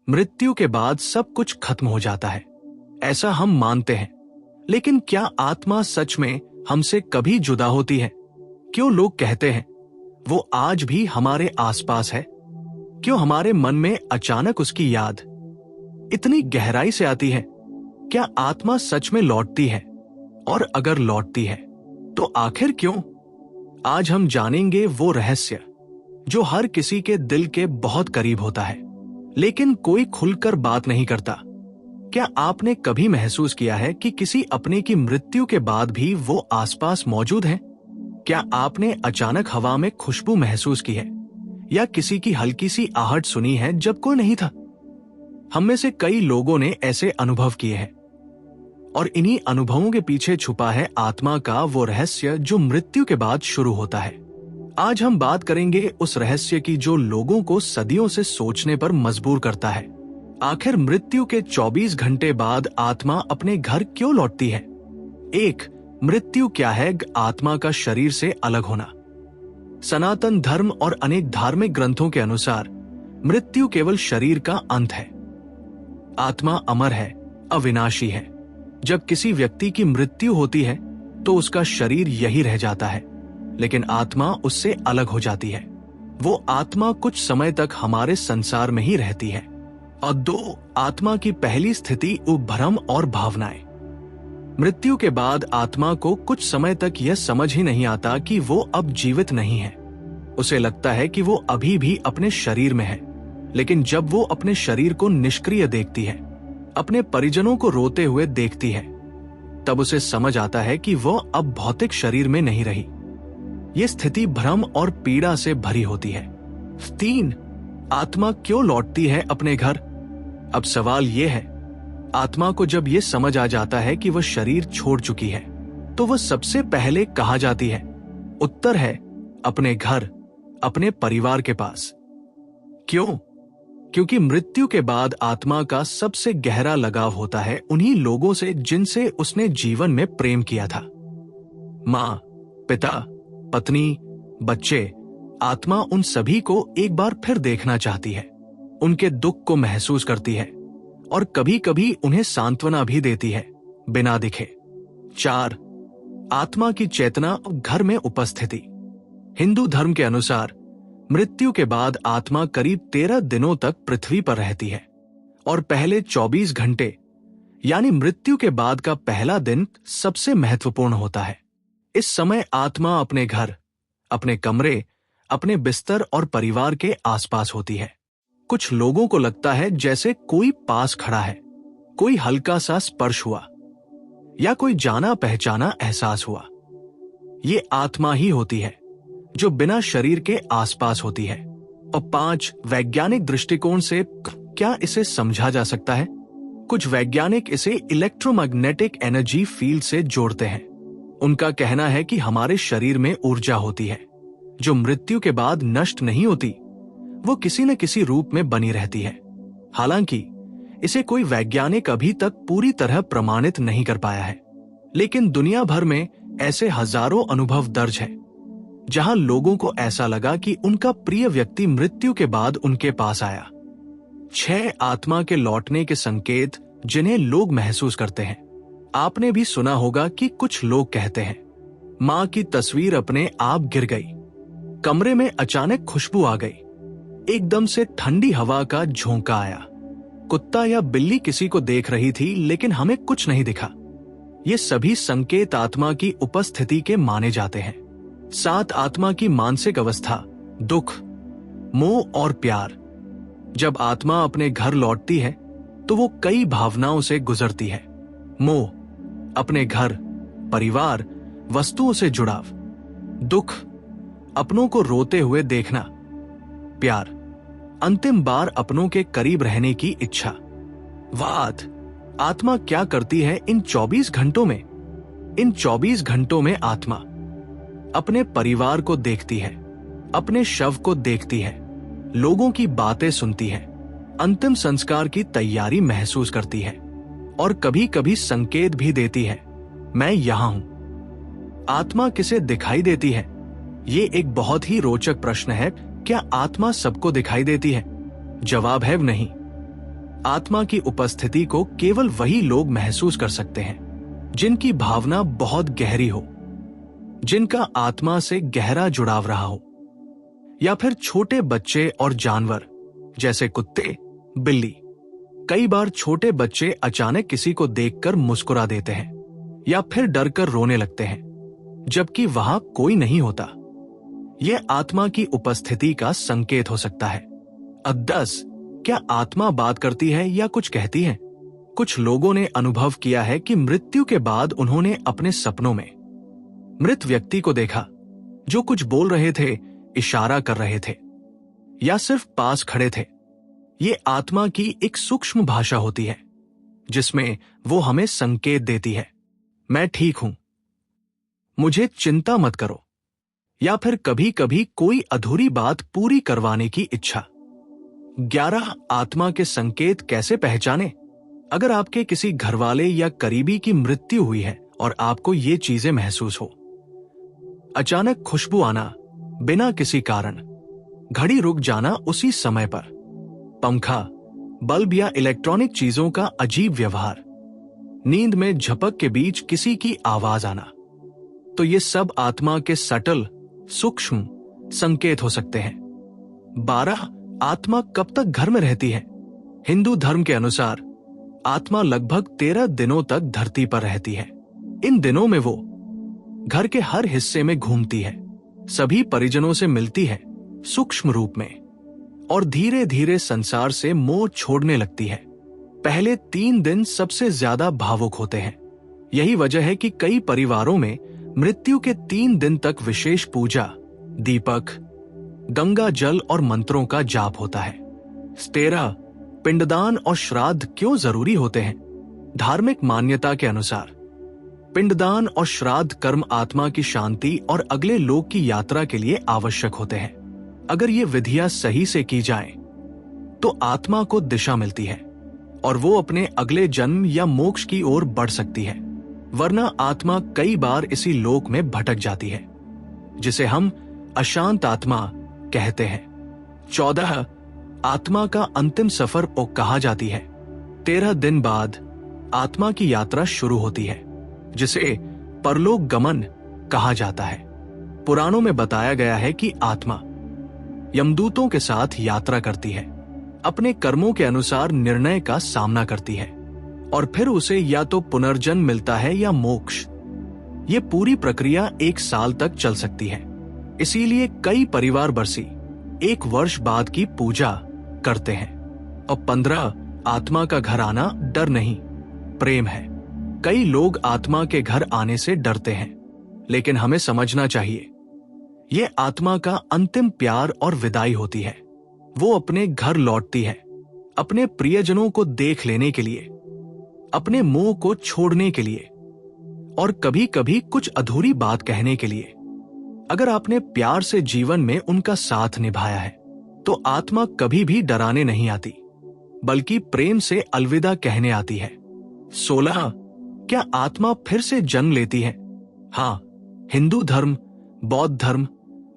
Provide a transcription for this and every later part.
मृत्यु के बाद सब कुछ खत्म हो जाता है, ऐसा हम मानते हैं। लेकिन क्या आत्मा सच में हमसे कभी जुदा होती है? क्यों लोग कहते हैं वो आज भी हमारे आसपास है? क्यों हमारे मन में अचानक उसकी याद इतनी गहराई से आती है? क्या आत्मा सच में लौटती है? और अगर लौटती है तो आखिर क्यों? आज हम जानेंगे वो रहस्य जो हर किसी के दिल के बहुत करीब होता है, लेकिन कोई खुलकर बात नहीं करता। क्या आपने कभी महसूस किया है कि किसी अपने की मृत्यु के बाद भी वो आसपास मौजूद हैं? क्या आपने अचानक हवा में खुशबू महसूस की है या किसी की हल्की सी आहट सुनी है जब कोई नहीं था? हम में से कई लोगों ने ऐसे अनुभव किए हैं, और इन्हीं अनुभवों के पीछे छुपा है आत्मा का वो रहस्य जो मृत्यु के बाद शुरू होता है। आज हम बात करेंगे उस रहस्य की जो लोगों को सदियों से सोचने पर मजबूर करता है। आखिर मृत्यु के 24 घंटे बाद आत्मा अपने घर क्यों लौटती है? एक, मृत्यु क्या है? आत्मा का शरीर से अलग होना। सनातन धर्म और अनेक धार्मिक ग्रंथों के अनुसार मृत्यु केवल शरीर का अंत है। आत्मा अमर है, अविनाशी है। जब किसी व्यक्ति की मृत्यु होती है तो उसका शरीर यही रह जाता है, लेकिन आत्मा उससे अलग हो जाती है। वो आत्मा कुछ समय तक हमारे संसार में ही रहती है। और दो, आत्मा की पहली स्थिति उपभ्रम और भावनाएं। मृत्यु के बाद आत्मा को कुछ समय तक यह समझ ही नहीं आता कि वो अब जीवित नहीं है। उसे लगता है कि वो अभी भी अपने शरीर में है, लेकिन जब वो अपने शरीर को निष्क्रिय देखती है, अपने परिजनों को रोते हुए देखती है, तब उसे समझ आता है कि वो अब भौतिक शरीर में नहीं रही। ये स्थिति भ्रम और पीड़ा से भरी होती है। 3, आत्मा क्यों लौटती है अपने घर? अब सवाल यह है, आत्मा को जब यह समझ आ जाता है कि वह शरीर छोड़ चुकी है, तो वह सबसे पहले कहाँ जाती है? उत्तर है अपने घर, अपने परिवार के पास। क्यों? क्योंकि मृत्यु के बाद आत्मा का सबसे गहरा लगाव होता है उन्हीं लोगों से जिनसे उसने जीवन में प्रेम किया था। माँ, पिता, पत्नी, बच्चे। आत्मा उन सभी को एक बार फिर देखना चाहती है, उनके दुख को महसूस करती है और कभी कभी उन्हें सांत्वना भी देती है, बिना दिखे। 4, आत्मा की चेतना घर में उपस्थिति। हिंदू धर्म के अनुसार मृत्यु के बाद आत्मा करीब 13 दिनों तक पृथ्वी पर रहती है, और पहले 24 घंटे यानी मृत्यु के बाद का पहला दिन सबसे महत्वपूर्ण होता है। इस समय आत्मा अपने घर, अपने कमरे, अपने बिस्तर और परिवार के आसपास होती है। कुछ लोगों को लगता है जैसे कोई पास खड़ा है, कोई हल्का सा स्पर्श हुआ या कोई जाना पहचाना एहसास हुआ। ये आत्मा ही होती है जो बिना शरीर के आसपास होती है। और 5, वैज्ञानिक दृष्टिकोण से क्या इसे समझा जा सकता है? कुछ वैज्ञानिक इसे इलेक्ट्रोमैग्नेटिक एनर्जी फील्ड से जोड़ते हैं। उनका कहना है कि हमारे शरीर में ऊर्जा होती है जो मृत्यु के बाद नष्ट नहीं होती, वो किसी न किसी रूप में बनी रहती है। हालांकि इसे कोई वैज्ञानिक अभी तक पूरी तरह प्रमाणित नहीं कर पाया है, लेकिन दुनिया भर में ऐसे हजारों अनुभव दर्ज है जहां लोगों को ऐसा लगा कि उनका प्रिय व्यक्ति मृत्यु के बाद उनके पास आया। 6, आत्मा के लौटने के संकेत जिन्हें लोग महसूस करते हैं। आपने भी सुना होगा कि कुछ लोग कहते हैं, मां की तस्वीर अपने आप गिर गई, कमरे में अचानक खुशबू आ गई, एकदम से ठंडी हवा का झोंका आया, कुत्ता या बिल्ली किसी को देख रही थी लेकिन हमें कुछ नहीं दिखा। ये सभी संकेत आत्मा की उपस्थिति के माने जाते हैं। 7, आत्मा की मानसिक अवस्था, दुख, मोह और प्यार। जब आत्मा अपने घर लौटती है तो वो कई भावनाओं से गुजरती है। मोह, अपने घर, परिवार, वस्तुओं से जुड़ाव। दुख, अपनों को रोते हुए देखना। प्यार, अंतिम बार अपनों के करीब रहने की इच्छा। वाद, आत्मा क्या करती है इन 24 घंटों में? इन 24 घंटों में आत्मा अपने परिवार को देखती है, अपने शव को देखती है, लोगों की बातें सुनती है, अंतिम संस्कार की तैयारी महसूस करती है और कभी कभी संकेत भी देती है, मैं यहां हूं। आत्मा किसे दिखाई देती है? ये एक बहुत ही रोचक प्रश्न है। क्या आत्मा सबको दिखाई देती है? जवाब है नहीं। आत्मा की उपस्थिति को केवल वही लोग महसूस कर सकते हैं जिनकी भावना बहुत गहरी हो, जिनका आत्मा से गहरा जुड़ाव रहा हो। या फिर छोटे बच्चे और जानवर जैसे कुत्ते, बिल्ली। कई बार छोटे बच्चे अचानक किसी को देखकर मुस्कुरा देते हैं या फिर डरकर रोने लगते हैं, जबकि वहां कोई नहीं होता। यह आत्मा की उपस्थिति का संकेत हो सकता है। अब 10, क्या आत्मा बात करती है या कुछ कहती है? कुछ लोगों ने अनुभव किया है कि मृत्यु के बाद उन्होंने अपने सपनों में मृत व्यक्ति को देखा जो कुछ बोल रहे थे, इशारा कर रहे थे या सिर्फ पास खड़े थे। ये आत्मा की एक सूक्ष्म भाषा होती है जिसमें वो हमें संकेत देती है, मैं ठीक हूं, मुझे चिंता मत करो, या फिर कभी कभी कोई अधूरी बात पूरी करवाने की इच्छा। 11, आत्मा के संकेत कैसे पहचाने? अगर आपके किसी घरवाले या करीबी की मृत्यु हुई है और आपको ये चीजें महसूस हो, अचानक खुशबू आना बिना किसी कारण, घड़ी रुक जाना उसी समय पर, पंखा, बल्ब या इलेक्ट्रॉनिक चीजों का अजीब व्यवहार, नींद में झपक के बीच किसी की आवाज आना, तो ये सब आत्मा के सटल, सूक्ष्म संकेत हो सकते हैं। 12, आत्मा कब तक घर में रहती है? हिंदू धर्म के अनुसार आत्मा लगभग 13 दिनों तक धरती पर रहती है। इन दिनों में वो घर के हर हिस्से में घूमती है, सभी परिजनों से मिलती है सूक्ष्म रूप में, और धीरे धीरे संसार से मोह छोड़ने लगती है। पहले 3 दिन सबसे ज्यादा भावुक होते हैं। यही वजह है कि कई परिवारों में मृत्यु के 3 दिन तक विशेष पूजा, दीपक, गंगा जल और मंत्रों का जाप होता है। 13, पिंडदान और श्राद्ध क्यों जरूरी होते हैं? धार्मिक मान्यता के अनुसार पिंडदान और श्राद्ध कर्म आत्मा की शांति और अगले लोक की यात्रा के लिए आवश्यक होते हैं। अगर ये विधियां सही से की जाएं, तो आत्मा को दिशा मिलती है और वो अपने अगले जन्म या मोक्ष की ओर बढ़ सकती है, वरना आत्मा कई बार इसी लोक में भटक जाती है, जिसे हम अशांत आत्मा कहते हैं। 14, आत्मा का अंतिम सफर कहा जाती है। 13 दिन बाद आत्मा की यात्रा शुरू होती है, जिसे परलोक गमन कहा जाता है। पुराणों में बताया गया है कि आत्मा यमदूतों के साथ यात्रा करती है, अपने कर्मों के अनुसार निर्णय का सामना करती है और फिर उसे या तो पुनर्जन्म मिलता है या मोक्ष। ये पूरी प्रक्रिया 1 साल तक चल सकती है। इसीलिए कई परिवार बरसी 1 वर्ष बाद की पूजा करते हैं। और 15, आत्मा का घर आना डर नहीं, प्रेम है। कई लोग आत्मा के घर आने से डरते हैं, लेकिन हमें समझना चाहिए ये आत्मा का अंतिम प्यार और विदाई होती है। वो अपने घर लौटती है, अपने प्रियजनों को देख लेने के लिए, अपने मोह को छोड़ने के लिए और कभी कभी कुछ अधूरी बात कहने के लिए। अगर आपने प्यार से जीवन में उनका साथ निभाया है, तो आत्मा कभी भी डराने नहीं आती, बल्कि प्रेम से अलविदा कहने आती है। 16, क्या आत्मा फिर से जन्म लेती है? हाँ, हिंदू धर्म, बौद्ध धर्म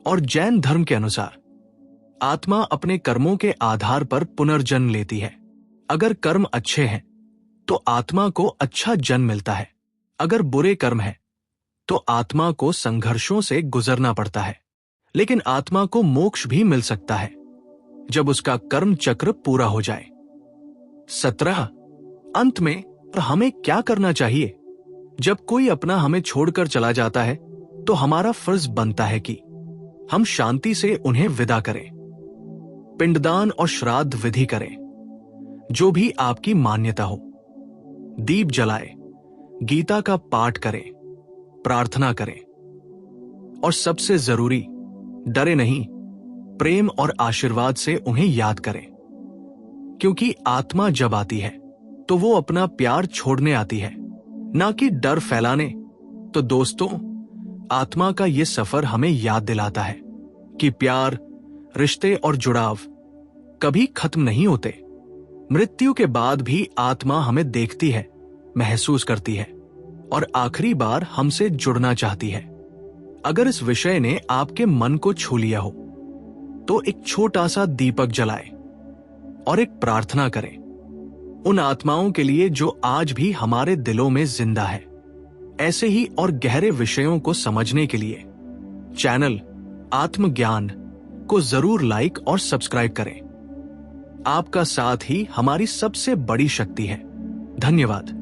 और जैन धर्म के अनुसार आत्मा अपने कर्मों के आधार पर पुनर्जन्म लेती है। अगर कर्म अच्छे हैं तो आत्मा को अच्छा जन्म मिलता है, अगर बुरे कर्म हैं तो आत्मा को संघर्षों से गुजरना पड़ता है। लेकिन आत्मा को मोक्ष भी मिल सकता है जब उसका कर्म चक्र पूरा हो जाए। 17, अंत में हमें क्या करना चाहिए? जब कोई अपना हमें छोड़कर चला जाता है तो हमारा फर्ज बनता है कि हम शांति से उन्हें विदा करें, पिंडदान और श्राद्ध विधि करें, जो भी आपकी मान्यता हो, दीप जलाएं, गीता का पाठ करें, प्रार्थना करें और सबसे जरूरी, डरे नहीं, प्रेम और आशीर्वाद से उन्हें याद करें। क्योंकि आत्मा जब आती है तो वो अपना प्यार छोड़ने आती है, ना कि डर फैलाने। तो दोस्तों, आत्मा का ये सफर हमें याद दिलाता है कि प्यार, रिश्ते और जुड़ाव कभी खत्म नहीं होते। मृत्यु के बाद भी आत्मा हमें देखती है, महसूस करती है और आखिरी बार हमसे जुड़ना चाहती है। अगर इस विषय ने आपके मन को छू लिया हो तो एक छोटा सा दीपक जलाएं और एक प्रार्थना करें उन आत्माओं के लिए जो आज भी हमारे दिलों में जिंदा है। ऐसे ही और गहरे विषयों को समझने के लिए चैनल आत्मज्ञान को जरूर लाइक और सब्सक्राइब करें। आपका साथ ही हमारी सबसे बड़ी शक्ति है। धन्यवाद।